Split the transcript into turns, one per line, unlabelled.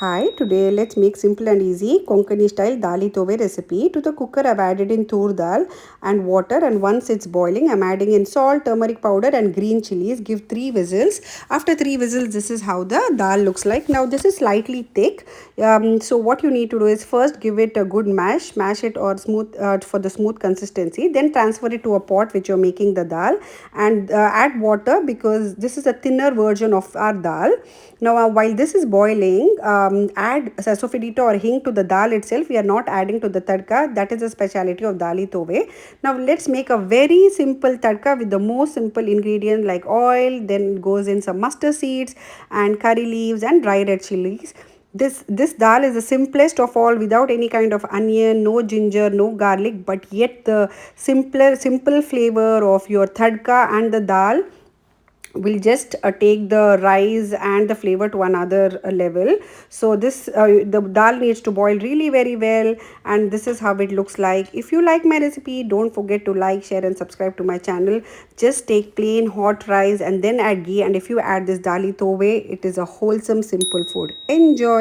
Hi, today let's make simple and easy Konkani style Dali Toyi recipe. To the cooker I've added in Toor dal and water, and once it's boiling I'm adding in salt, turmeric powder and green chilies. Give 3 whistles. After 3 whistles this is how the dal looks like. Now this is slightly thick. So what you need to do is first give it a good mash it or smooth for the smooth consistency. Then transfer it to a pot which you're making the dal and add water because this is a thinner version of our dal. Now, while this is boiling, add sasofidito or hing to the dal itself. We are not adding to the tadka. That is the speciality of Dali Toyi. Now, let's make a very simple tadka with the most simple ingredient like oil. Then goes in some mustard seeds and curry leaves and dry red chilies. This dal is the simplest of all, without any kind of onion, no ginger, no garlic, but yet the simple flavor of your tadka and the dal will just take the rice and the flavor to another level. So this the dal needs to boil really very well, and this is how it looks like. If you like my recipe, don't forget to like, share and subscribe to my channel. Just take plain hot rice and then add ghee, and if you add this Dali Toyi, it is a wholesome simple food. Enjoy.